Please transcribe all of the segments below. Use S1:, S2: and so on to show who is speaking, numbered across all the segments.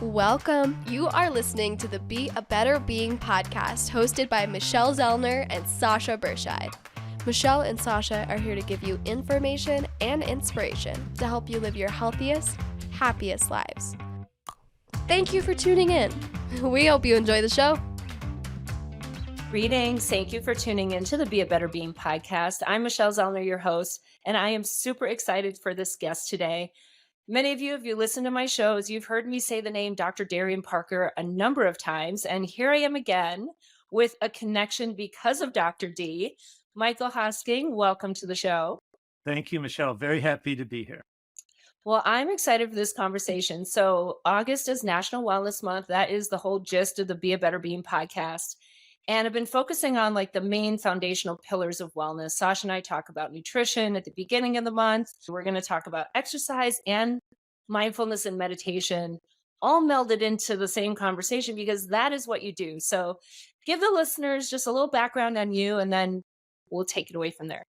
S1: Welcome. You are listening to the Be a Better Being podcast hosted by Michelle Zellner and Sasha Berscheid. Michelle and Sasha are here to give you information and inspiration to help you live your healthiest, happiest lives. Thank you for tuning in. We hope you enjoy the show.
S2: Greetings. Thank you for tuning in to the Be a Better Being podcast. I'm Michelle Zellner, your host, and I am super excited for this guest today. Many of you, if you listen to my shows, you've heard me say the name Dr. Darian Parker a number of times, and here I am again with a connection because of Dr. D. Michael Hosking, welcome to the show.
S3: Thank you, Michelle. Very happy to be here.
S2: Well, I'm excited for this conversation. So August is National Wellness Month. That is the whole gist of the Be a Better Being podcast. And I've been focusing on like the main foundational pillars of wellness. Sasha and I talk about nutrition at the beginning of the month. We're going to talk about exercise and mindfulness and meditation, all melded into the same conversation because that is what you do. So give the listeners just a little background on you and then we'll take it away from there.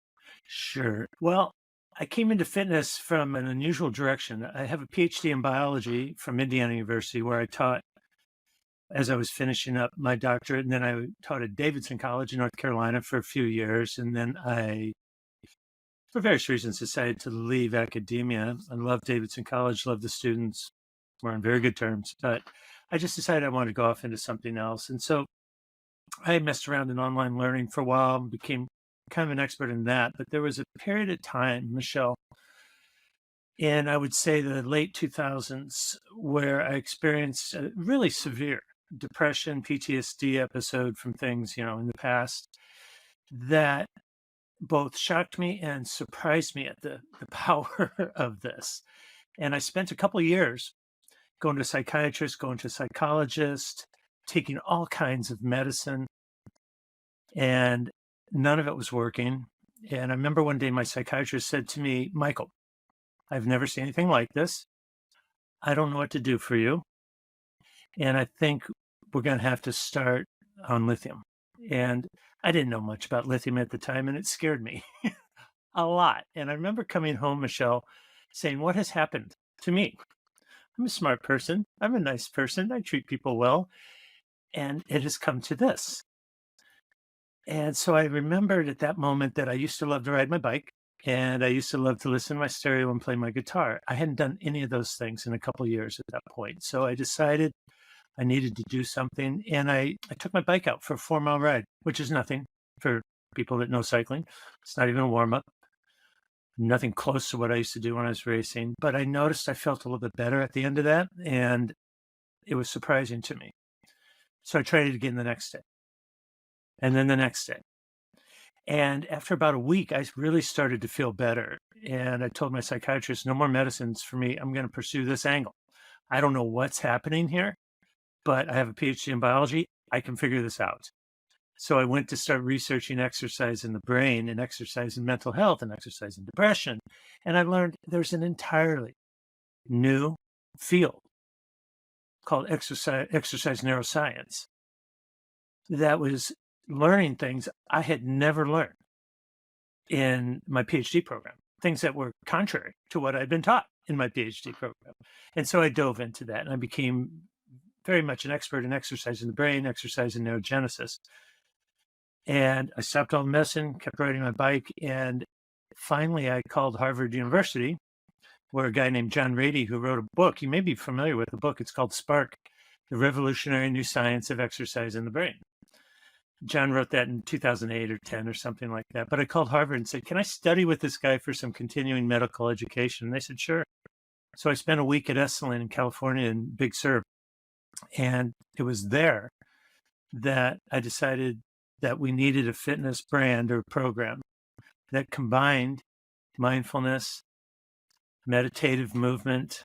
S3: Sure. Well, I came into fitness from an unusual direction. I have a PhD in biology from Indiana University, where I taught as I was finishing up my doctorate. And then I taught at Davidson College in North Carolina for a few years. And then I, for various reasons, decided to leave academia. I loved Davidson College, loved the students, we're on very good terms. But I just decided I wanted to go off into something else. And so I messed around in online learning for a while and became kind of an expert in that. But there was a period of time, Michelle, and I would say the late 2000s, where I experienced a really severe depression, PTSD episode from things, in the past that both shocked me and surprised me at the power of this. And I spent a couple of years going to a psychiatrist, going to a psychologist, taking all kinds of medicine, and none of it was working. And I remember one day my psychiatrist said to me, "Michael, I've never seen anything like this. I don't know what to do for you. And I think we're going to have to start on lithium." And I didn't know much about lithium at the time, and it scared me a lot. And I remember coming home, Michelle, saying, "What has happened to me? I'm a smart person. I'm a nice person. I treat people well. And it has come to this." And so I remembered at that moment that I used to love to ride my bike, and I used to love to listen to my stereo and play my guitar. I hadn't done any of those things in a couple of years at that point. So I decided I needed to do something. And I took my bike out for a 4-mile ride, which is nothing for people that know cycling. It's not even a warm up, nothing close to what I used to do when I was racing. But I noticed I felt a little bit better at the end of that. And it was surprising to me. So I tried it again the next day, and then the next day. And after about a week, I really started to feel better. And I told my psychiatrist, "No more medicines for me. I'm going to pursue this angle. I don't know what's happening here, but I have a PhD in biology. I can figure this out." So I went to start researching exercise in the brain and exercise in mental health and exercise in depression. And I learned there's an entirely new field called exercise neuroscience that was learning things I had never learned in my PhD program, things that were contrary to what I'd been taught in my PhD program. And so I dove into that, and I became very much an expert in exercise in the brain, exercise in neurogenesis. And I stopped all the medicine, kept riding my bike, and finally I called Harvard University, where a guy named John Rady, who wrote a book, you may be familiar with the book, it's called Spark, The Revolutionary New Science of Exercise in the Brain. John wrote that in 2008 or 10 or something like that. But I called Harvard and said, "Can I study with this guy for some continuing medical education?" And they said, "Sure." So I spent a week at Esalen in California in Big Sur. And it was there that I decided that we needed a fitness brand or program that combined mindfulness, meditative movement,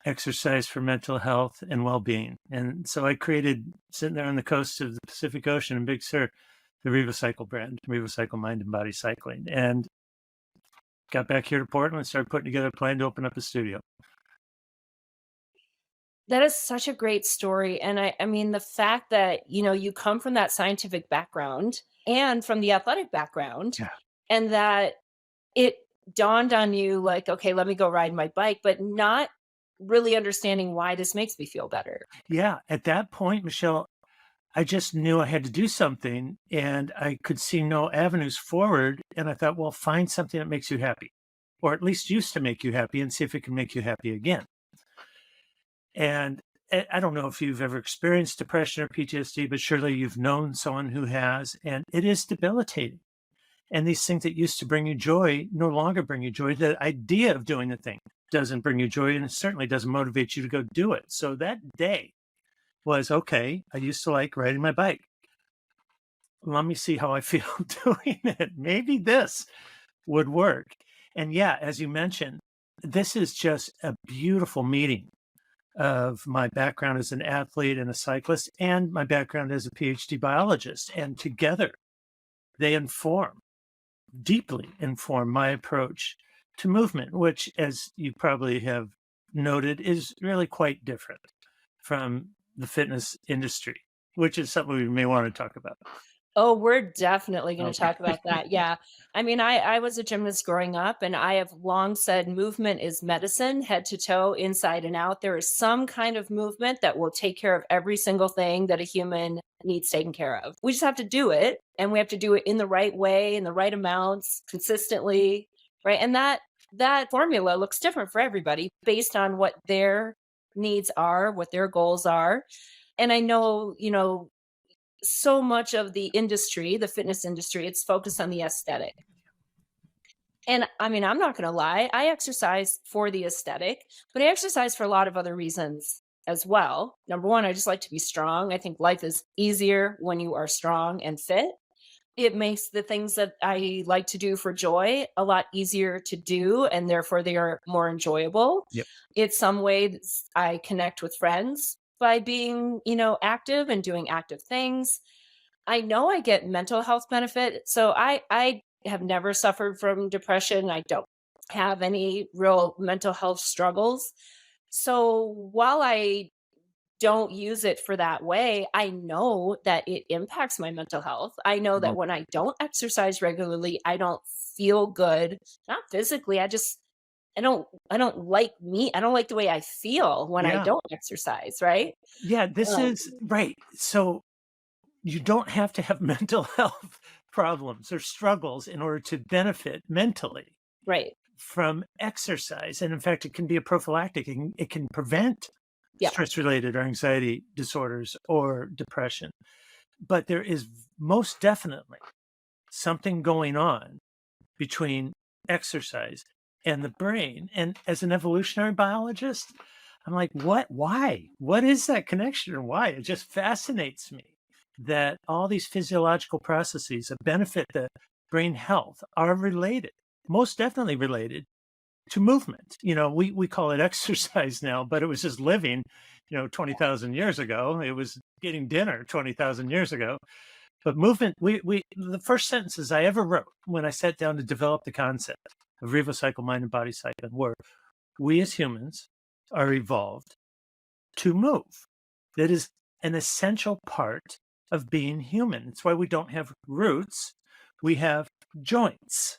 S3: exercise for mental health and well-being. And so I created, sitting there on the coast of the Pacific Ocean in Big Sur, the Revocycle brand, Revocycle Mind and Body Cycling, and got back here to Portland and started putting together a plan to open up a studio.
S2: That is such a great story. And I mean, the fact that, you come from that scientific background and from the athletic background,
S3: Yeah.
S2: and that it dawned on you like, okay, let me go ride my bike, but not really understanding why this makes me feel better.
S3: Yeah. At that point, Michelle, I just knew I had to do something and I could see no avenues forward. And I thought, well, find something that makes you happy, or at least used to make you happy, and see if it can make you happy again. And I don't know if you've ever experienced depression or PTSD, but surely you've known someone who has, and it is debilitating. And these things that used to bring you joy no longer bring you joy. The idea of doing the thing doesn't bring you joy, and it certainly doesn't motivate you to go do it. So that day was, okay, I used to like riding my bike. Let me see how I feel doing it. Maybe this would work. And yeah, as you mentioned, this is just a beautiful meeting of my background as an athlete and a cyclist and my background as a PhD biologist. And together they deeply inform my approach to movement, which, as you probably have noted, is really quite different from the fitness industry, which is something we may want to talk about.
S2: Oh, we're definitely going to
S3: Okay.
S2: talk about that. Yeah. I mean, I was a gymnast growing up, and I have long said movement is medicine, head to toe, inside and out. There is some kind of movement that will take care of every single thing that a human needs taken care of. We just have to do it, and we have to do it in the right way, in the right amounts, consistently, right? And that formula looks different for everybody based on what their needs are, what their goals are. And I know, so much of the industry, the fitness industry, it's focused on the aesthetic. And I mean, I'm not going to lie, I exercise for the aesthetic, but I exercise for a lot of other reasons as well. Number one, I just like to be strong. I think life is easier when you are strong and fit. It makes the things that I like to do for joy a lot easier to do, and therefore they are more enjoyable.
S3: Yep.
S2: It's some ways I connect with friends by being, active and doing active things. I know I get mental health benefit. So I have never suffered from depression. I don't have any real mental health struggles. So while I don't use it for that way, I know that it impacts my mental health. I know that
S3: Well,
S2: when I don't exercise regularly, I don't feel good. Not physically, I don't like me. I don't like the way I feel when I
S3: yeah.
S2: don't exercise, right?
S3: Yeah. This
S2: Um,
S3: is right. So you don't have to have mental health problems or struggles in order to benefit mentally
S2: right.
S3: from exercise. And in fact, it can be a prophylactic. It can prevent
S2: Yeah.
S3: stress related or anxiety disorders or depression. But there is most definitely something going on between exercise and the brain. And as an evolutionary biologist, I'm like, what? Why? What is that connection and why? It just fascinates me that all these physiological processes that benefit the brain health are related, most definitely related to movement. We call it exercise now, but it was just living, 20,000 years ago. It was getting dinner 20,000 years ago. But movement, the first sentences I ever wrote when I sat down to develop the concept of Revocycle mind and body cycling were, we as humans are evolved to move. That is an essential part of being human. It's why we don't have roots. We have joints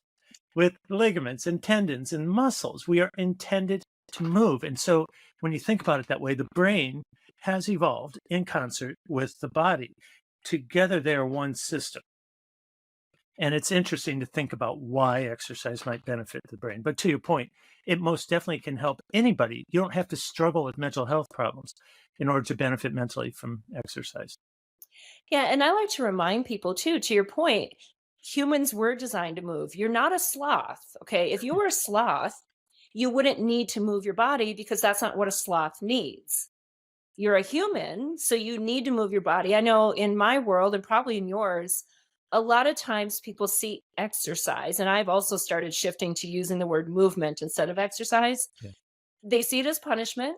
S3: with ligaments and tendons and muscles. We are intended to move. And so when you think about it that way, the brain has evolved in concert with the body. Together, they are one system. And it's interesting to think about why exercise might benefit the brain. But to your point, it most definitely can help anybody. You don't have to struggle with mental health problems in order to benefit mentally from exercise.
S2: Yeah, and I like to remind people too, to your point, humans were designed to move. You're not a sloth, okay? If you were a sloth, you wouldn't need to move your body because that's not what a sloth needs. You're a human, so you need to move your body. I know in my world and probably in yours, a lot of times people see exercise, and I've also started shifting to using the word movement instead of exercise.
S3: Yeah.
S2: They see it as punishment.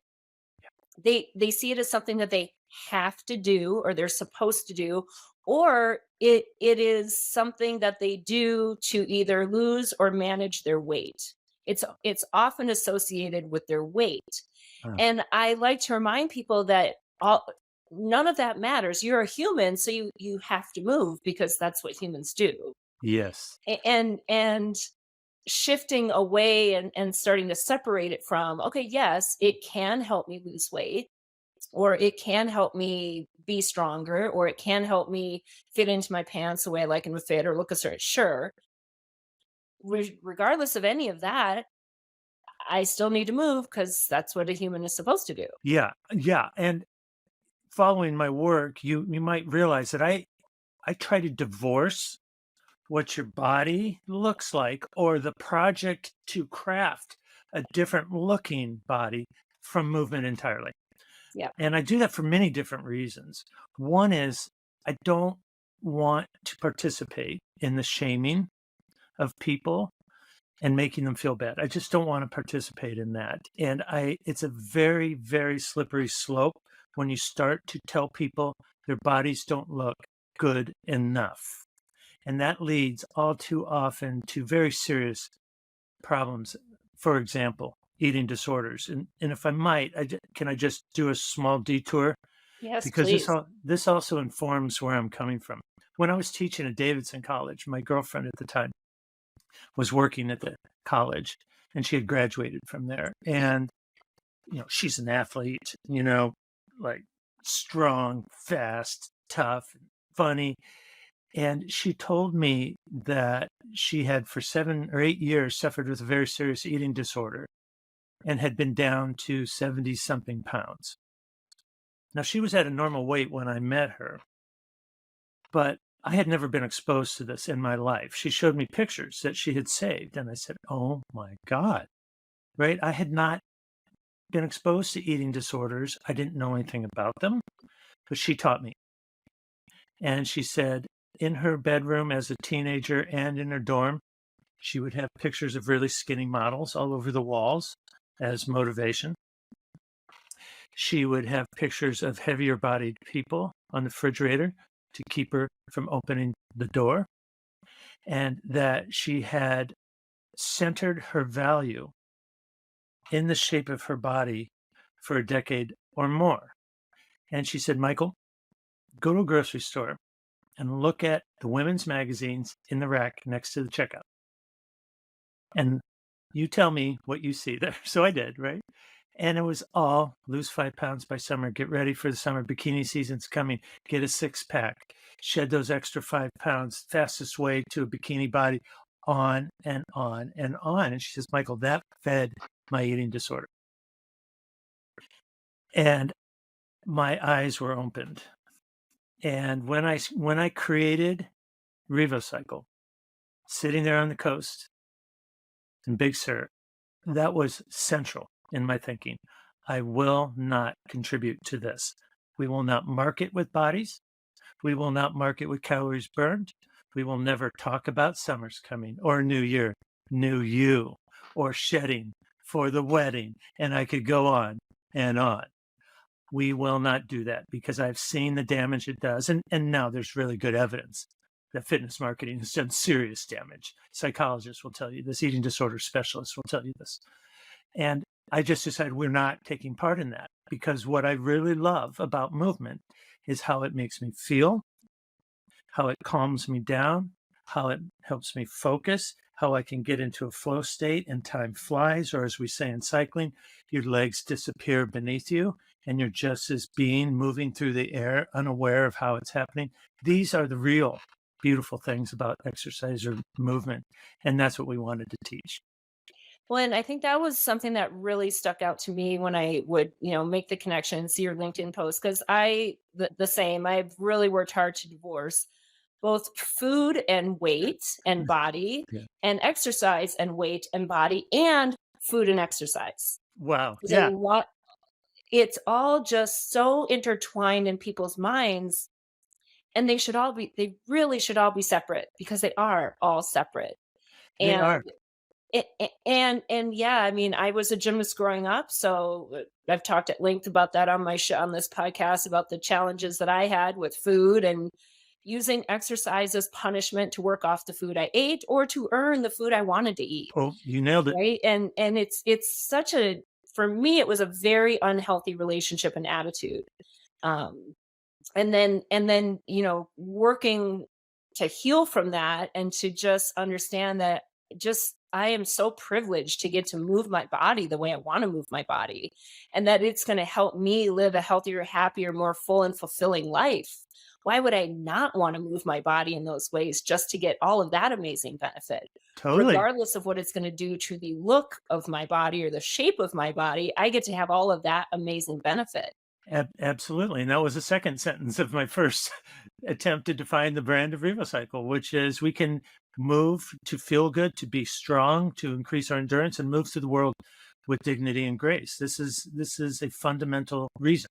S2: They see it as something that they have to do or they're supposed to do, or it is something that they do to either lose or manage their weight. It's often associated with their weight.
S3: Uh,
S2: And I like to remind people that all none of that matters. You're a human, so you have to move because that's what humans do.
S3: yes.
S2: And shifting away and starting to separate it from, okay, yes, it can help me lose weight, or it can help me be stronger, or it can help me fit into my pants the way I like them to fit or look a certain, sure. Regardless of any of that, I still need to move because that's what a human is supposed to do.
S3: Yeah. Yeah. And following my work, you might realize that I try to divorce what your body looks like or the project to craft a different looking body from movement entirely.
S2: Yeah.
S3: And I do that for many different reasons. One is I don't want to participate in the shaming of people and making them feel bad. I just don't want to participate in that. And it's a very, very slippery slope when you start to tell people their bodies don't look good enough. And that leads all too often to very serious problems. For example, eating disorders. And if I might, can I just do a small detour?
S2: Yes,
S3: Because
S2: please.
S3: this also informs where I'm coming from. When I was teaching at Davidson College, my girlfriend at the time was working at the college, and she had graduated from there. And, she's an athlete, like strong, fast, tough, funny. And she told me that she had for 7 or 8 years suffered with a very serious eating disorder and had been down to 70 something pounds. Now, she was at a normal weight when I met her, but I had never been exposed to this in my life. She showed me pictures that she had saved, and I said, "Oh my God," right? I had not been exposed to eating disorders. I didn't know anything about them, but she taught me. And she said in her bedroom as a teenager and in her dorm, she would have pictures of really skinny models all over the walls as motivation. She would have pictures of heavier bodied people on the refrigerator to keep her from opening the door, and that she had centered her value in the shape of her body for a decade or more. And she said, "Michael, go to a grocery store and look at the women's magazines in the rack next to the checkout. And you tell me what you see there." So I did, right? And it was all lose 5 pounds by summer, get ready for the summer, bikini season's coming, get a 6-pack, shed those extra 5 pounds, fastest way to a bikini body, on and on and on. And she says, "Michael, that fed my eating disorder." And my eyes were opened. And when I created Revocycle, sitting there on the coast in Big Sur, that was central in my thinking. I will not contribute to this. We will not market with bodies. We will not market with calories burned. We will never talk about summer's coming or new year, new you, or shedding for the wedding. And I could go on and on. We will not do that because I've seen the damage it does. And now there's really good evidence that fitness marketing has done serious damage. Psychologists will tell you this, eating disorder specialists will tell you this. And I just decided we're not taking part in that because what I really love about movement is how it makes me feel, how it calms me down, how it helps me focus, how I can get into a flow state and time flies, or as we say in cycling, your legs disappear beneath you and you're just as being moving through the air, unaware of how it's happening. These are the real beautiful things about exercise or movement. And that's what we wanted to teach.
S2: Well, and I think that was something that really stuck out to me when I would, make the connection, see your LinkedIn post, because the same, I've really worked hard to divorce both food and weight and body,
S3: Yeah.
S2: and exercise and weight and body, and food and exercise.
S3: Wow.
S2: Because
S3: Yeah.
S2: it's all just so intertwined in people's minds, and they really should all be separate because they are all separate.
S3: They are.
S2: And and yeah, I mean, I was a gymnast growing up, so I've talked at length about that on my show, on this podcast, about the challenges that I had with food and using exercise as punishment to work off the food I ate or to earn the food I wanted to eat,
S3: Oh, you nailed it.
S2: right? And it's such a, for me it was a very unhealthy relationship and attitude. Um and then working to heal from that and to just understand that just I am so privileged to get to move my body the way I want to move my body, and that it's going to help me live a healthier, happier, more full and fulfilling life. Why would I not want to move my body in those ways just to get all of that amazing benefit?
S3: Totally.
S2: Regardless of what it's going to do to the look of my body or the shape of my body, I get to have all of that amazing benefit.
S3: Absolutely. And that was the second sentence of my first attempt to define the brand of Revocycle, which is we can move to feel good, to be strong, to increase our endurance, and move through the world with dignity and grace. This is a fundamental reason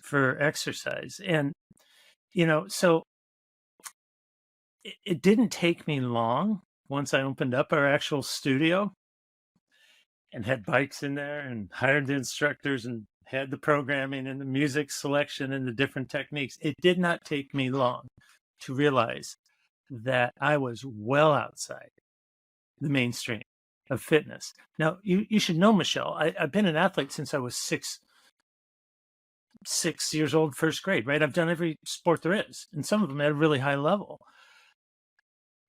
S3: for exercise. And so it didn't take me long once I opened up our actual studio and had bikes in there and hired the instructors and had the programming and the music selection and the different techniques. It did not take me long to realize that I was well outside the mainstream of fitness. Now, you should know, Michelle, I've been an athlete since I was six years old, first grade, right? I've done every sport there is, and some of them at a really high level.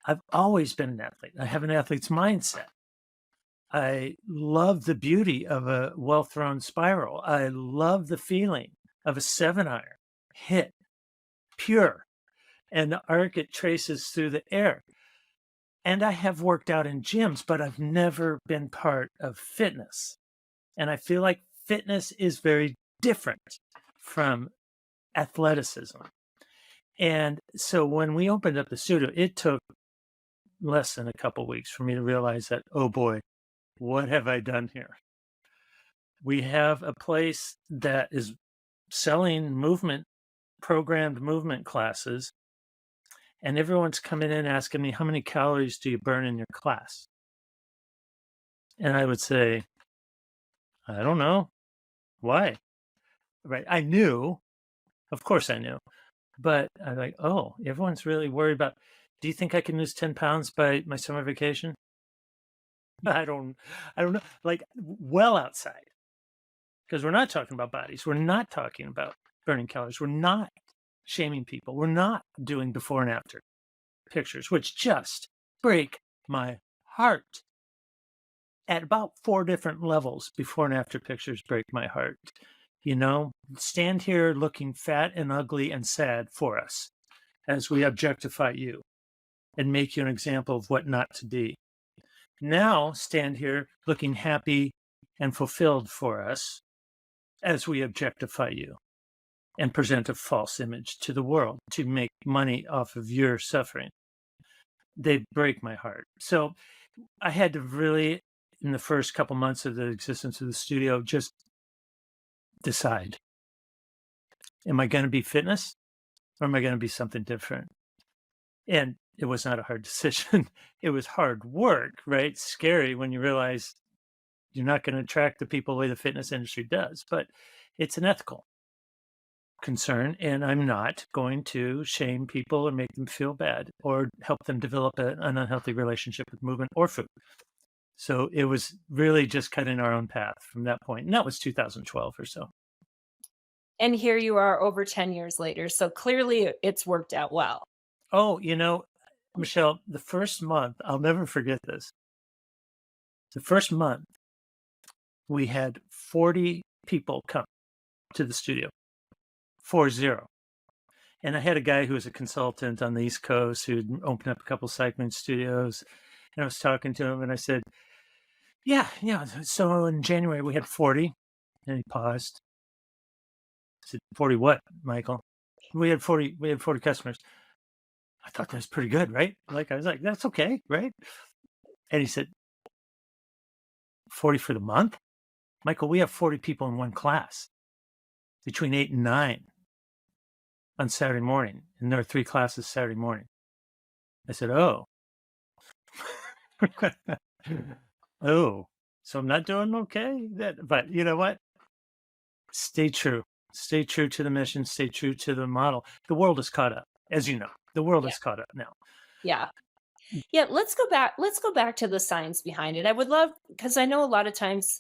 S3: I've always been an athlete. I have an athlete's mindset. I love the beauty of a well-thrown spiral. I love the feeling of a 7-iron hit pure and the arc it traces through the air. And I have worked out in gyms, but I've never been part of fitness. And I feel like fitness is very different from athleticism. And so when we opened up the studio, it took less than a couple weeks for me to realize that, oh boy, what have I done here? We have a place that is selling programmed movement classes, and everyone's coming in asking me, how many calories do you burn in your class? And I would say, I don't know. Why? Right. I knew, of course I knew, but I'm like, oh, everyone's really worried about, do you think I can lose 10 pounds by my summer vacation? I don't know. Like, well outside, because we're not talking about bodies. We're not talking about burning calories. We're not shaming people. We're not doing before and after pictures, which just break my heart. At about 4 different levels, before and after pictures break my heart. Stand here looking fat and ugly and sad for us as we objectify you and make you an example of what not to be. Now stand here looking happy and fulfilled for us as we objectify you and present a false image to the world to make money off of your suffering. They break my heart. So I had to really, in the first couple months of the existence of the studio, just decide, am I going to be fitness or am I going to be something different? And it was not a hard decision. It was hard work, right? It's scary when you realize you're not going to attract the people the way the fitness industry does, but it's an ethical concern. And I'm not going to shame people or make them feel bad or help them develop an unhealthy relationship with movement or food. So it was really just cutting our own path from that point. And that was 2012 or so.
S2: And here you are over 10 years later. So clearly it's worked out well.
S3: Oh, Michelle, the first month, I'll never forget this. The first month, we had 40 people come to the studio, 40. And I had a guy who was a consultant on the East Coast who'd opened up a couple cycling studios. And I was talking to him and I said, yeah. So in January, we had 40. And he paused. I said, 40 what, Michael? We had 40 customers. I thought that was pretty good, right? Like, I was like, that's okay, right? And he said, 40 for the month? Michael, we have 40 people in one class between 8 and 9 on Saturday morning. And there are 3 classes Saturday morning. I said, oh. Oh, so I'm not doing okay? But you know what? Stay true. Stay true to the mission. Stay true to the model. The world is caught up, as you know. The world is caught up now.
S2: Yeah. Yeah. Let's go back to the science behind it. I would love, because I know a lot of times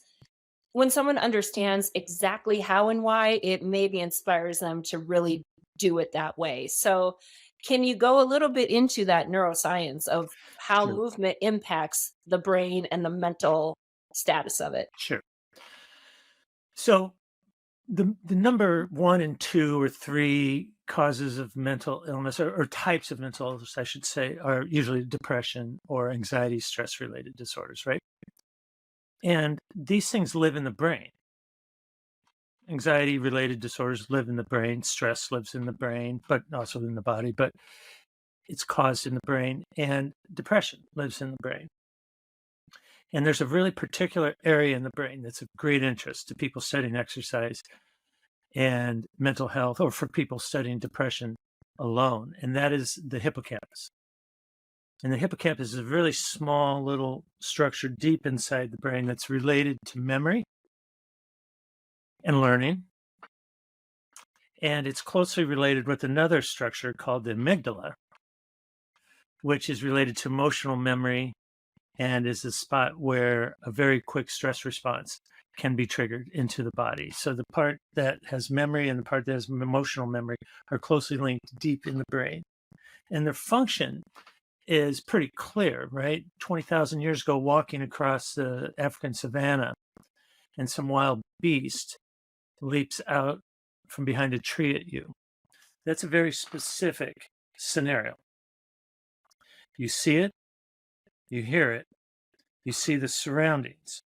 S2: when someone understands exactly how and why, it maybe inspires them to really do it that way. So Can you go a little bit into that neuroscience of how
S3: Sure.
S2: movement impacts the brain and the mental status of it?
S3: Sure. So the number one and two or three causes of mental illness, or types of mental illness, I should say, are usually depression or anxiety, stress related disorders, right? And these things live in the brain. Anxiety related disorders live in the brain, stress lives in the brain, but also in the body, but it's caused in the brain, and depression lives in the brain. And there's a really particular area in the brain that's of great interest to people studying exercise and mental health, or for people studying depression alone, and that is the hippocampus. And the hippocampus is a really small little structure deep inside the brain that's related to memory and learning. And it's closely related with another structure called the amygdala, which is related to emotional memory and is the spot where a very quick stress response can be triggered into the body. So the part that has memory and the part that has emotional memory are closely linked deep in the brain. And their function is pretty clear, right? 20,000 years ago, walking across the African savanna, and some wild beast leaps out from behind a tree at you. That's a very specific scenario. You see it, you hear it, you see the surroundings,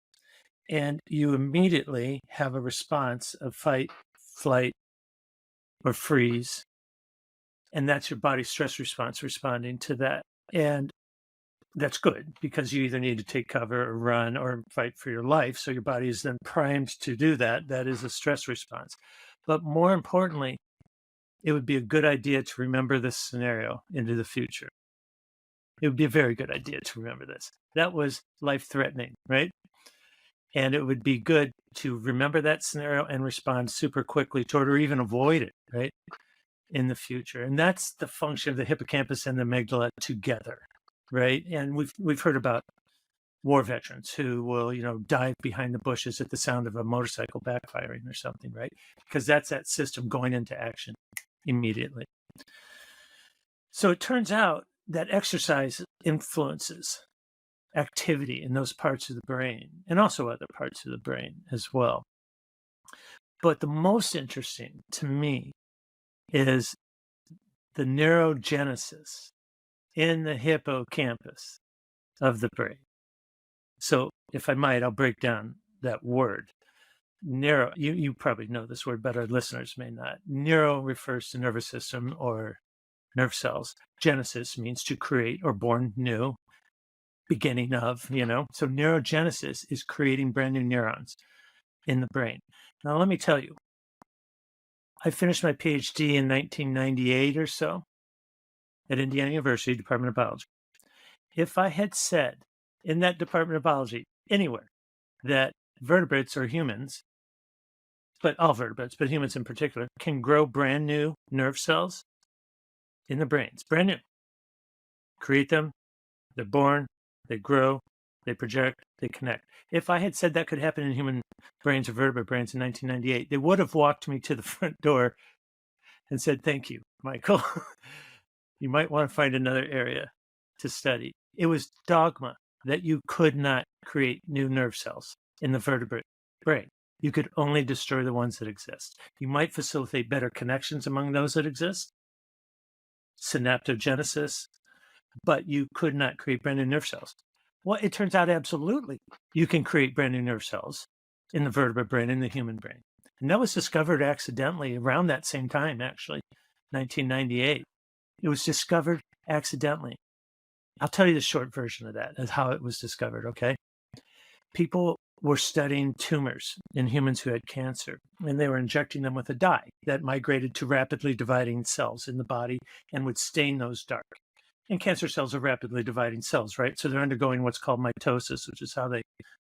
S3: and you immediately have a response of fight, flight, or freeze. And that's your body's stress response responding to that. And that's good because you either need to take cover or run or fight for your life. So your body is then primed to do that. That is a stress response. But more importantly, it would be a good idea to remember this scenario into the future. It would be a very good idea to remember this. That was life-threatening, right? And it would be good to remember that scenario and respond super quickly to it, or even avoid it, right, in the future. And that's the function of the hippocampus and the amygdala together, right? And we've heard about war veterans who will, dive behind the bushes at the sound of a motorcycle backfiring or something, right? Because that's that system going into action immediately. So it turns out that exercise influences activity in those parts of the brain, and also other parts of the brain as well. But the most interesting to me is the neurogenesis in the hippocampus of the brain. So if I might, I'll break down that word. Neuro, you probably know this word, but our listeners may not. Neuro refers to nervous system or nerve cells. Genesis means to create or born new, beginning of, So neurogenesis is creating brand new neurons in the brain. Now, let me tell you, I finished my PhD in 1998 or so at Indiana University, Department of Biology. If I had said in that Department of Biology, anywhere, that vertebrates or humans, but all vertebrates, but humans in particular, can grow brand new nerve cells in the brains, brand new, create them, they're born, they grow, they project, they connect. If I had said that could happen in human brains or vertebrate brains in 1998, they would have walked me to the front door and said, "Thank you, Michael. You might want to find another area to study." It was dogma that you could not create new nerve cells in the vertebrate brain. You could only destroy the ones that exist. You might facilitate better connections among those that exist, synaptogenesis, but you could not create brand new nerve cells. Well, it turns out absolutely you can create brand new nerve cells in the vertebrate brain, in the human brain. And that was discovered accidentally around that same time, actually, 1998. It was discovered accidentally. I'll tell you the short version of that, as how it was discovered, okay? People were studying tumors in humans who had cancer, and they were injecting them with a dye that migrated to rapidly dividing cells in the body and would stain those dark. And cancer cells are rapidly dividing cells, right? So they're undergoing what's called mitosis, which is how they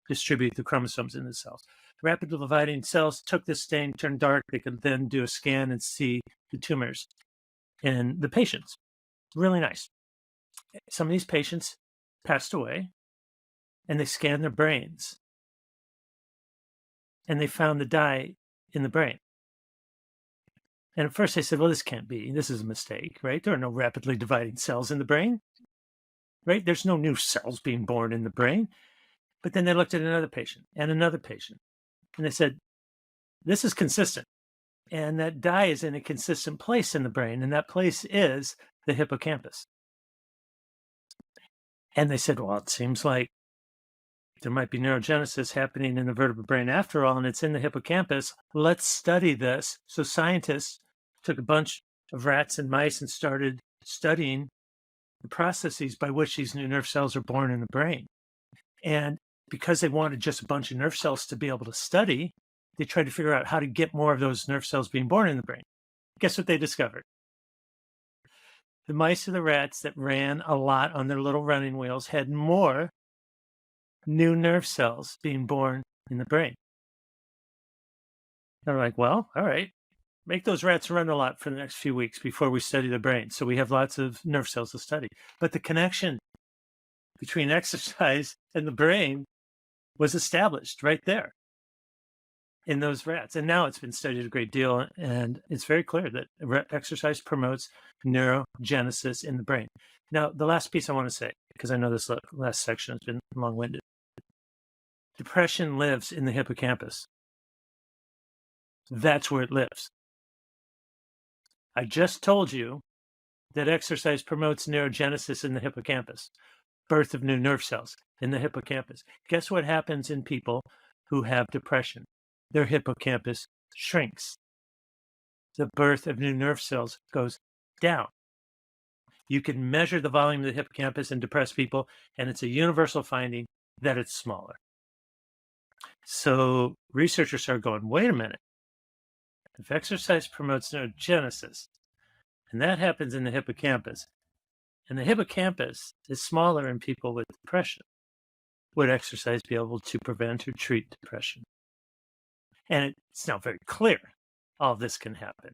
S3: distribute the chromosomes in the cells. Rapidly dividing cells took this stain, turned dark. They could then do a scan and see the tumors in the patients. Really nice. Some of these patients passed away, and they scanned their brains, and they found the dye in the brain. And at first I said, well, this can't be. This is a mistake, right? There are no rapidly dividing cells in the brain, right? There's no new cells being born in the brain. But then they looked at another patient and another patient, and they said, this is consistent. And that dye is in a consistent place in the brain, and that place is the hippocampus. And they said, well, it seems like there might be neurogenesis happening in the vertebrate brain after all, and it's in the hippocampus. Let's study this. So scientists took a bunch of rats and mice and started studying the processes by which these new nerve cells are born in the brain. And because they wanted just a bunch of nerve cells to be able to study, they tried to figure out how to get more of those nerve cells being born in the brain. Guess what they discovered? The mice or the rats that ran a lot on their little running wheels had more new nerve cells being born in the brain. They're like, well, all right, make those rats run a lot for the next few weeks before we study the brain. So we have lots of nerve cells to study. But the connection between exercise and the brain was established right there in those rats. And now it's been studied a great deal. And it's very clear that exercise promotes neurogenesis in the brain. Now, the last piece I want to say, because I know this last section has been long-winded. Depression lives in the hippocampus. That's where it lives. I just told you that exercise promotes neurogenesis in the hippocampus, birth of new nerve cells in the hippocampus. Guess what happens in people who have depression? Their hippocampus shrinks. The birth of new nerve cells goes down. You can measure the volume of the hippocampus in depressed people, and it's a universal finding that it's smaller. So researchers started going, wait a minute. If exercise promotes neurogenesis, and that happens in the hippocampus, and the hippocampus is smaller in people with depression, would exercise be able to prevent or treat depression? And it's now very clear all this can happen.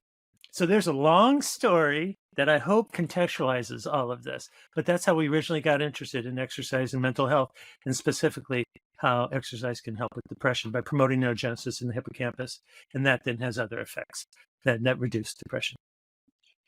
S3: So there's a long story that I hope contextualizes all of this, but that's how we originally got interested in exercise and mental health, and specifically how exercise can help with depression by promoting neurogenesis in the hippocampus, and that then has other effects that reduce depression.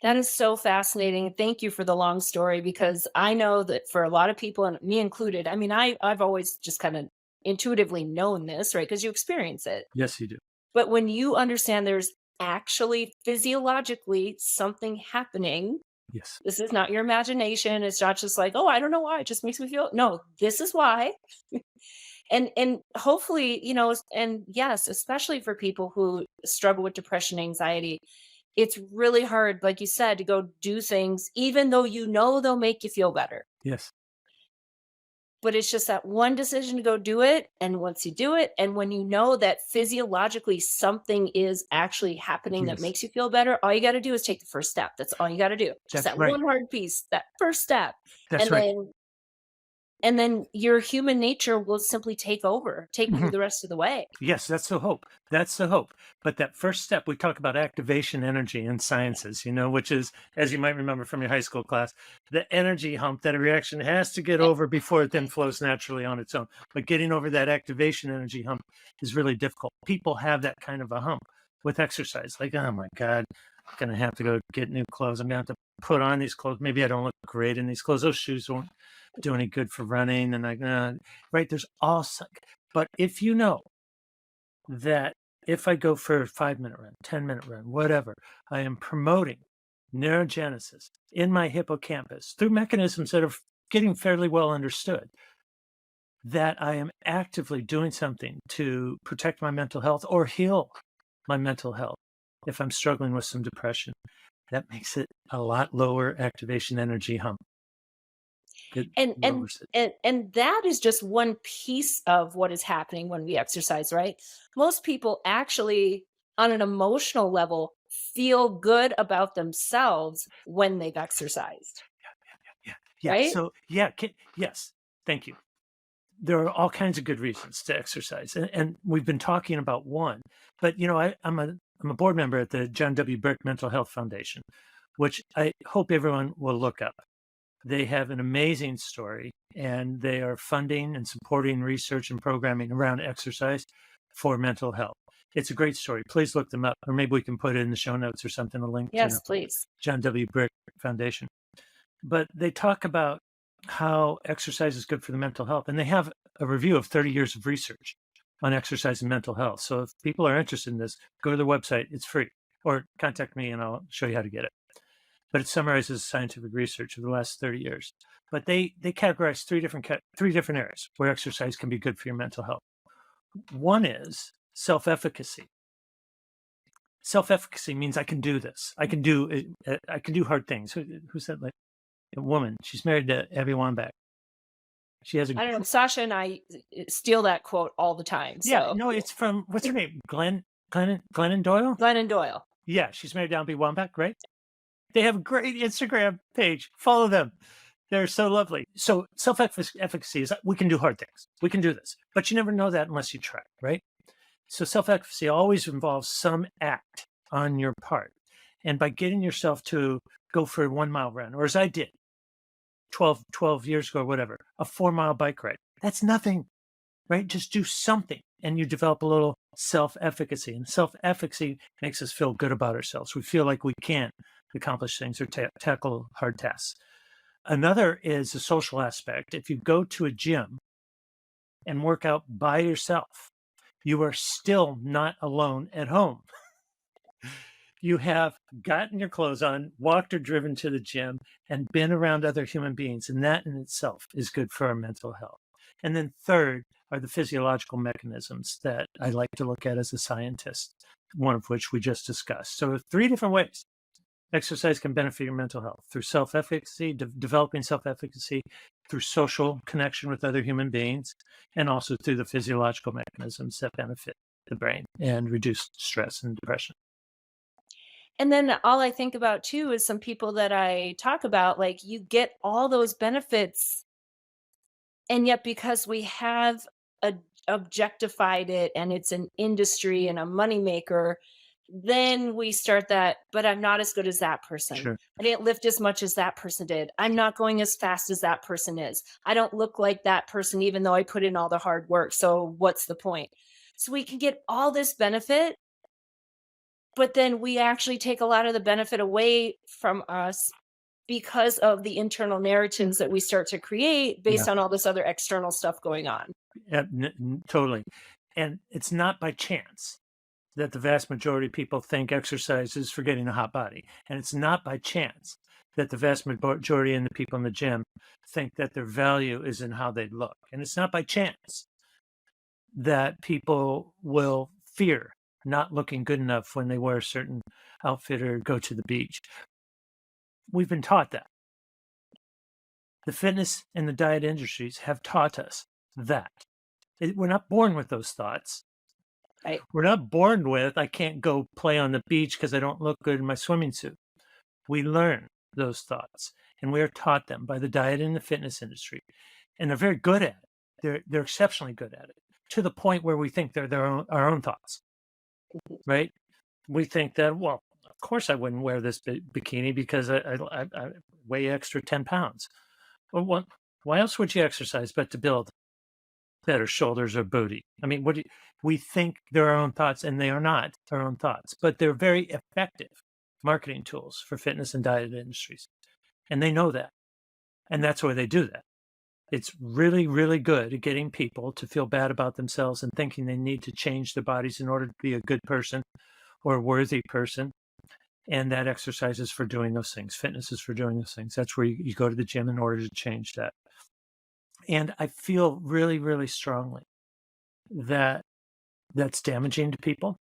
S2: That is so fascinating. Thank you for the long story, because I know that for a lot of people, and me included, I mean, I've always just kind of intuitively known this, right? Because you experience it.
S3: Yes, you do.
S2: But when you understand there's actually physiologically something happening,
S3: Yes.
S2: this is not your imagination. It's not just like, oh, I don't know why. It just makes me feel. No, this is why. And hopefully, and yes, especially for people who struggle with depression, anxiety, it's really hard, like you said, to go do things, even though they'll make you feel better.
S3: Yes.
S2: But it's just that one decision to go do it. And once you do it, and when you know that physiologically something is actually happening that
S3: Yes.
S2: makes you feel better, all you got to do is take the first step. That's all you got to do. Just
S3: That's
S2: that
S3: right.
S2: one hard piece, that first step.
S3: That's
S2: and
S3: right.
S2: then your human nature will simply take over, take you
S3: Mhm.
S2: the rest of the way.
S3: Yes, that's the hope. That's the hope. But that first step, we talk about activation energy in sciences, which is, as you might remember from your high school class, the energy hump that a reaction has to get over before it then flows naturally on its own. But getting over that activation energy hump is really difficult. People have that kind of a hump with exercise. Like, oh my God, I'm going to have to go get new clothes. I'm going to have to put on these clothes. Maybe I don't look great in these clothes. Those shoes won't do any good for running. And right, there's all, but if you know that if I go for a 5-minute run, 10-minute run, whatever, I am promoting neurogenesis in my hippocampus through mechanisms that are getting fairly well understood, that I am actively doing something to protect my mental health or heal my mental health if I'm struggling with some depression. That makes it a lot lower activation energy hump. It
S2: and and
S3: lowers it.
S2: and that is just one piece of what is happening when we exercise, right? Most people actually, on an emotional level, feel good about themselves when they've exercised,
S3: Yeah.
S2: right?
S3: So yes, thank you. There are all kinds of good reasons to exercise, and we've been talking about one. But I'm a board member at the John W. Brick Mental Health Foundation, which I hope everyone will look up. They have an amazing story, and they are funding and supporting research and programming around exercise for mental health. It's a great story. Please look them up, or maybe we can put it in the show notes or something, a link to
S2: Yes, please.
S3: John W. Brick Foundation. But they talk about how exercise is good for the mental health, and they have a review of 30 years of research on exercise and mental health. So if people are interested in this, go to their website. It's free, or contact me and I'll show you how to get it. But it summarizes scientific research of the last 30 years. But they categorize three different areas where exercise can be good for your mental health. One is self-efficacy. Self-efficacy means I can do this. I can do hard things. Who said, like, a woman? She's married to Abby Wambach. She has a.
S2: I don't know. Sasha and I steal that quote all the time.
S3: Yeah,
S2: So
S3: no, it's from, what's her name? Glennon Doyle.
S2: Glennon Doyle.
S3: Yeah, she's married to Abby Wambach, right? They have a great Instagram page. Follow them. They're so lovely. So self-efficacy is we can do hard things. We can do this. But you never know that unless you try, right? So self-efficacy always involves some act on your part. And by getting yourself to go for a 1 mile run, or as I did 12 years ago or whatever, a 4 mile bike ride, that's nothing, right? Just do something and you develop a little self-efficacy. And self-efficacy makes us feel good about ourselves. We feel like we can accomplish things or tackle hard tasks. Another is the social aspect. If you go to a gym and work out by yourself, you are still not alone at home. You have gotten your clothes on, walked or driven to the gym, and been around other human beings. And that in itself is good for our mental health. And then third are the physiological mechanisms that I like to look at as a scientist, one of which we just discussed. So 3 different ways exercise can benefit your mental health: through self-efficacy, developing self-efficacy, through social connection with other human beings, and also through the physiological mechanisms that benefit the brain and reduce stress and depression.
S2: And then all I think about too is some people that I talk about, like you get all those benefits, and yet because we have objectified it and it's an industry and a moneymaker, then we start that, but I'm not as good as that person.
S3: Sure.
S2: I didn't lift as much as that person did. I'm not going as fast as that person is. I don't look like that person, even though I put in all the hard work. So what's the point? So we can get all this benefit, but then we actually take a lot of the benefit away from us because of the internal narratives that we start to create based on all this other external stuff going on.
S3: Yeah, totally. And it's not by chance that the vast majority of people think exercise is for getting a hot body. And it's not by chance that the vast majority of the people in the gym think that their value is in how they look. And it's not by chance that people will fear not looking good enough when they wear a certain outfit or go to the beach. We've been taught that. The fitness and the diet industries have taught us that. We're not born with those thoughts.
S2: Right.
S3: We're not born with, I can't go play on the beach because I don't look good in my swimming suit. We learn those thoughts, and we are taught them by the diet and the fitness industry. And they're very good at it. They're exceptionally good at it, to the point where we think they're our own thoughts, right? We think that, well, of course I wouldn't wear this bikini because I weigh extra 10 pounds. Well, why else would you exercise but to build better shoulders or booty? I mean, we think they're our own thoughts, and they are not our own thoughts, but they're very effective marketing tools for fitness and diet industries. And they know that. And that's why they do that. It's really, really good at getting people to feel bad about themselves and thinking they need to change their bodies in order to be a good person or a worthy person. And that exercise is for doing those things. Fitness is for doing those things. That's where you go to the gym in order to change that. And I feel really, really strongly that that's damaging to people.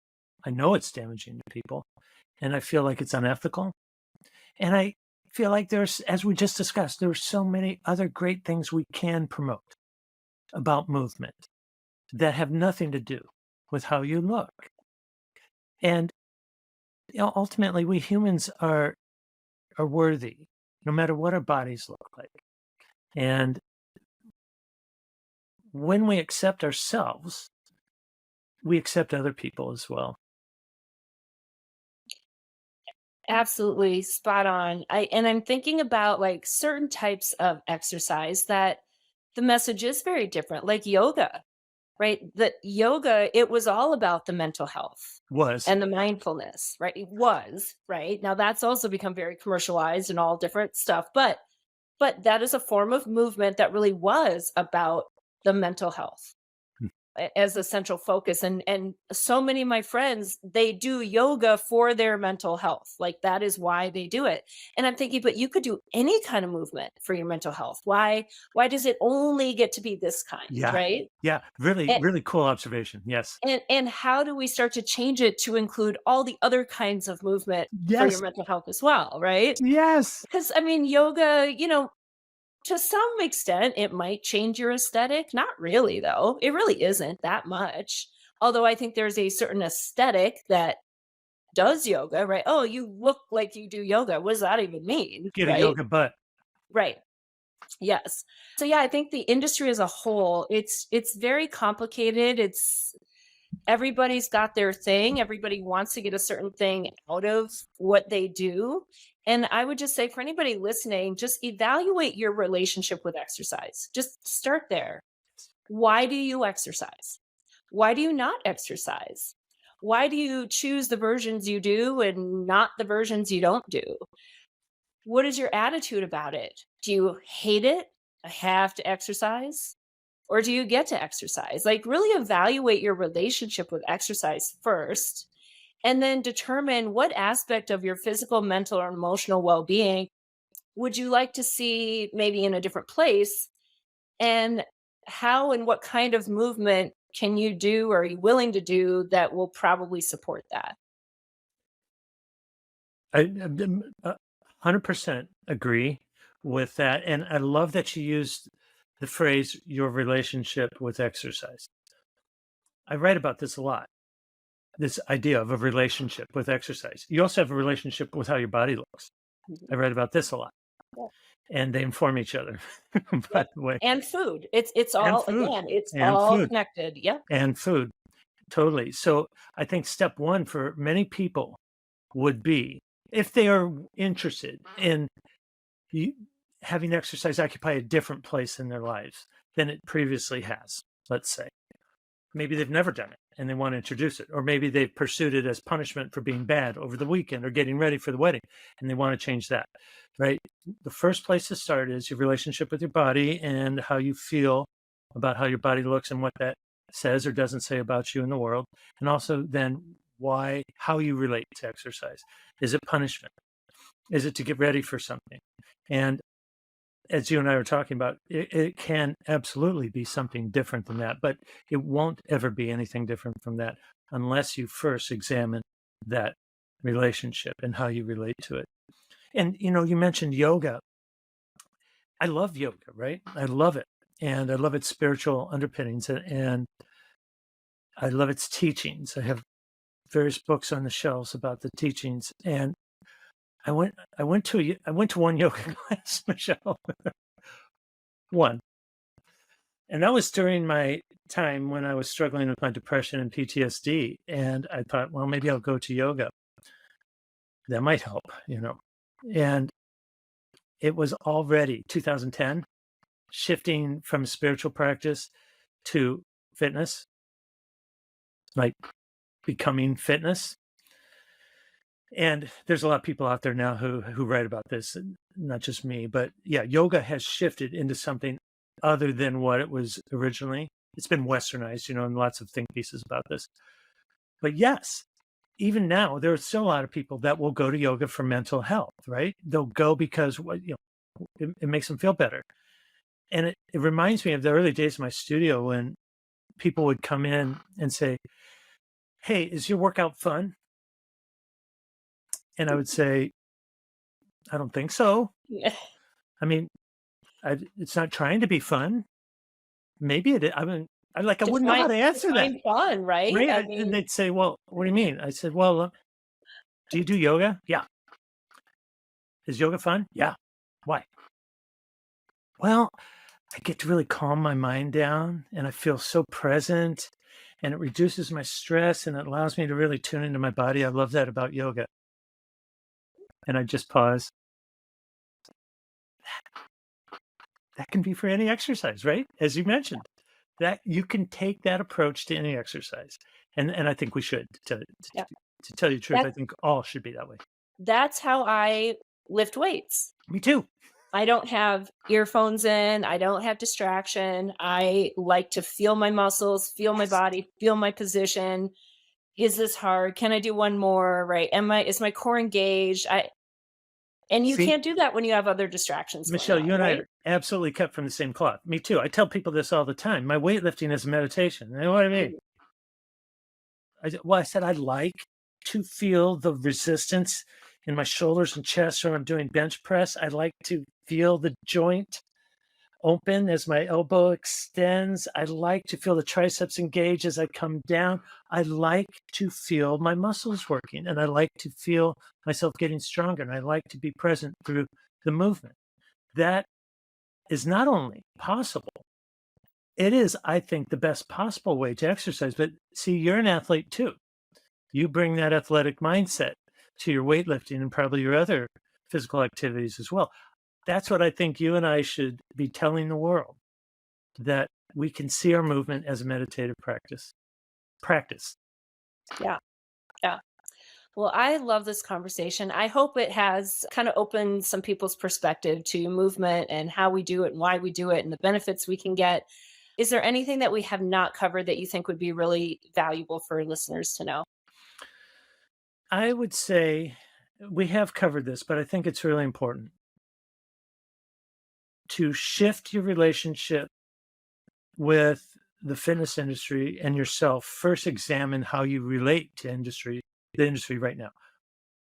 S3: I know it's damaging to people. And I feel like it's unethical. And I feel like there's, as we just discussed, there are so many other great things we can promote about movement that have nothing to do with how you look. And ultimately, we humans are worthy, no matter what our bodies look like. And when we accept ourselves, we accept other people as well.
S2: Absolutely spot on. I'm thinking about like certain types of exercise that the message is very different, like yoga. right? The yoga, it was all about the mental health
S3: Was.
S2: and the mindfulness, right? It was, right? Now that's also become very commercialized and all different stuff, but that is a form of movement that really was about the mental health as a central focus. And so many of my friends, they do yoga for their mental health, like that is why they do it. And I'm thinking, but you could do any kind of movement for your mental health. Why does it only get to be this kind,
S3: Yeah.
S2: right?
S3: Yeah. Really,
S2: and
S3: really cool observation. Yes.
S2: and how do we start to change it to include all the other kinds of movement for your
S3: Yes.
S2: mental health as well, right?
S3: Yes.
S2: Because I mean, yoga, to some extent, it might change your aesthetic. Not really, though. It really isn't that much. Although I think there's a certain aesthetic that does yoga, right? Oh, you look like you do yoga. What does that even mean?
S3: Get a
S2: Right?
S3: yoga butt.
S2: Right. Yes. So yeah, I think the industry as a whole, it's very complicated. It's everybody's got their thing. Everybody wants to get a certain thing out of what they do. And I would just say for anybody listening, just evaluate your relationship with exercise. Just start there. Why do you exercise? Why do you not exercise? Why do you choose the versions you do and not the versions you don't do? What is your attitude about it? Do you hate it? I have to exercise? Or do you get to exercise? Like, really evaluate your relationship with exercise first, and then determine what aspect of your physical, mental, or emotional well being would you like to see maybe in a different place, and how and what kind of movement can you do or are you willing to do that will probably support that?
S3: I 100% agree with that. And I love that you used the phrase your relationship with exercise. I write about this a lot. This idea of a relationship with exercise. You also have a relationship with how your body looks. I
S2: Mhm.
S3: write about this a lot.
S2: Yeah.
S3: And they inform each other, by
S2: Yep.
S3: the way.
S2: And food. It's
S3: And
S2: all
S3: food.
S2: again, it's
S3: And
S2: all
S3: food.
S2: connected. Yep.
S3: And food. Totally. So I think step one for many people would be if they are interested in you, having exercise occupy a different place in their lives than it previously has, let's say. Maybe they've never done it and they want to introduce it. Or maybe they've pursued it as punishment for being bad over the weekend or getting ready for the wedding and they want to change that, right? The first place to start is your relationship with your body and how you feel about how your body looks and what that says or doesn't say about you in the world. And also then how you relate to exercise. Is it punishment? Is it to get ready for something? And as you and I were talking about, it can absolutely be something different than that, but it won't ever be anything different from that unless you first examine that relationship and how you relate to it. And you mentioned yoga. I love yoga, right? I love it. And I love its spiritual underpinnings and I love its teachings. I have various books on the shelves about the teachings. And I went to one yoga class, Michelle. One. And that was during my time when I was struggling with my depression and PTSD. And I thought, well, maybe I'll go to yoga. That might help. And it was already 2010, shifting from spiritual practice to fitness, like becoming fitness. And there's a lot of people out there now who write about this, not just me, but yeah, yoga has shifted into something other than what it was originally. It's been westernized, and lots of think pieces about this. But yes, even now, there are still a lot of people that will go to yoga for mental health, right? They'll go because it makes them feel better. And it reminds me of the early days of my studio when people would come in and say, "Hey, is your workout fun?" And I would say, "I don't think so. I mean, it's not trying to be fun. Maybe it is. I mean, I wouldn't know how
S2: Define
S3: to answer that,
S2: define fun, right?
S3: right?"
S2: I
S3: And
S2: mean,
S3: they'd say, "Well, what do you mean?" I said, "Well, do you do yoga? Yeah. Is yoga fun? Yeah. Why? Well, I get to really calm my mind down and I feel so present and it reduces my stress and it allows me to really tune into my body. I love that about yoga." And I just pause. That can be for any exercise, right? As you mentioned. That you can take that approach to any exercise. And I think we should.
S2: Yeah.
S3: To tell you the truth, I
S2: That's
S3: think all should be that way.
S2: that's how I lift weights.
S3: Me too.
S2: I don't have earphones in. I don't have distraction. I like to feel my muscles, feel my
S3: Yes.
S2: body, feel my position. Is this hard? Can I do one more? Right? Is my core engaged? And you
S3: See,
S2: can't do that when you have other distractions going
S3: Michelle,
S2: on,
S3: you and I
S2: right?
S3: are absolutely cut from the same cloth. Me too. I tell people this all the time. My weightlifting is a meditation. You know what I mean? I said I like to feel the resistance in my shoulders and chest when I'm doing bench press. I like to feel the joint open as my elbow extends. I like to feel the triceps engage as I come down. I like to feel my muscles working, and I like to feel myself getting stronger, and I like to be present through the movement. That is not only possible, it is, I think, the best possible way to exercise. But see, you're an athlete too. You bring that athletic mindset to your weightlifting and probably your other physical activities as well. That's what I think you and I should be telling the world, that we can see our movement as a meditative practice.
S2: Yeah. Yeah. Well, I love this conversation. I hope it has kind of opened some people's perspective to movement and how we do it and why we do it and the benefits we can get. Is there anything that we have not covered that you think would be really valuable for listeners to know?
S3: I would say we have covered this, but I think it's really important to shift your relationship with the fitness industry and yourself. First, examine how you relate to the industry right now.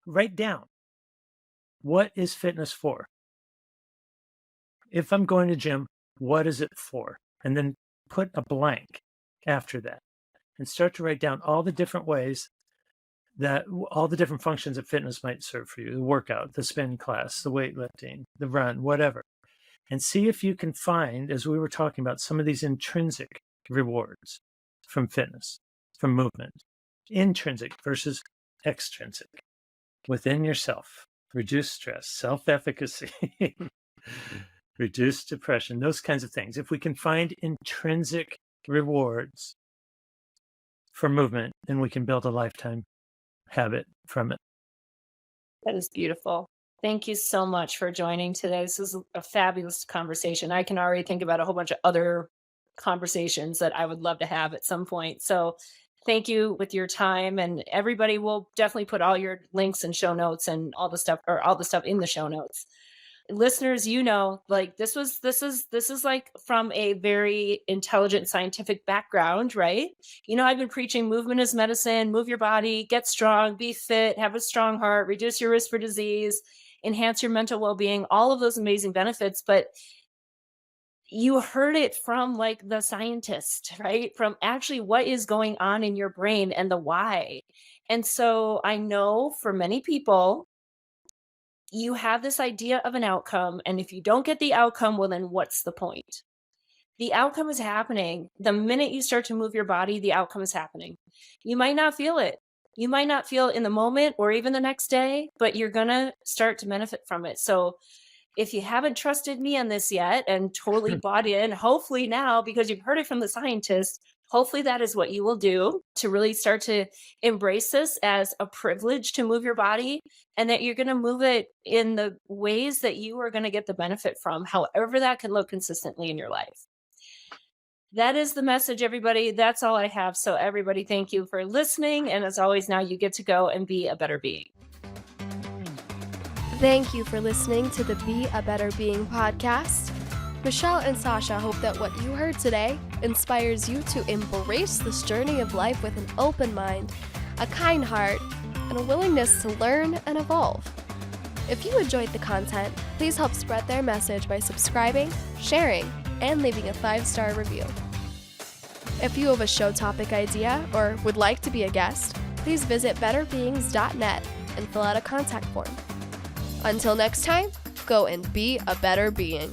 S3: Write down, what is fitness for? If I'm going to gym, what is it for? And then put a blank after that and start to write down all the different ways that all the different functions that fitness might serve for you: the workout, the spin class, the weightlifting, the run, whatever. And see if you can find, as we were talking about, some of these intrinsic rewards from fitness, from movement. Intrinsic versus extrinsic. Within yourself, reduce stress, self-efficacy, reduce depression, those kinds of things. If we can find intrinsic rewards for movement, then we can build a lifetime habit from it.
S2: That is beautiful. Thank you so much for joining today. This is a fabulous conversation. I can already think about a whole bunch of other conversations that I would love to have at some point. So thank you with your time, and everybody will definitely put all your links and show notes and all the stuff, or all the stuff in the show notes. Listeners, like this is like from a very intelligent scientific background, right? I've been preaching movement is medicine, move your body, get strong, be fit, have a strong heart, reduce your risk for disease, enhance your mental well-being, all of those amazing benefits. But you heard it from like the scientist, right? From actually what is going on in your brain and the why. And so I know for many people, you have this idea of an outcome, and if you don't get the outcome, well, then what's the point? The outcome is happening. The minute you start to move your body, the outcome is happening. You might not feel it. You might not feel it in the moment or even the next day, but you're going to start to benefit from it. So if you haven't trusted me on this yet and totally bought in, hopefully now, because you've heard it from the scientists, hopefully that is what you will do to really start to embrace this as a privilege to move your body, and that you're going to move it in the ways that you are going to get the benefit from, however that can look consistently in your life. That is the message, everybody. That's all I have. So everybody, thank you for listening. And as always, now you get to go and be a better being.
S1: Thank you for listening to the Be a Better Being podcast. Michelle and Sasha hope that what you heard today inspires you to embrace this journey of life with an open mind, a kind heart, and a willingness to learn and evolve. If you enjoyed the content, please help spread their message by subscribing, sharing, and leaving a 5-star review. If you have a show topic idea or would like to be a guest, please visit betterbeings.net and fill out a contact form. Until next time, go and be a better being.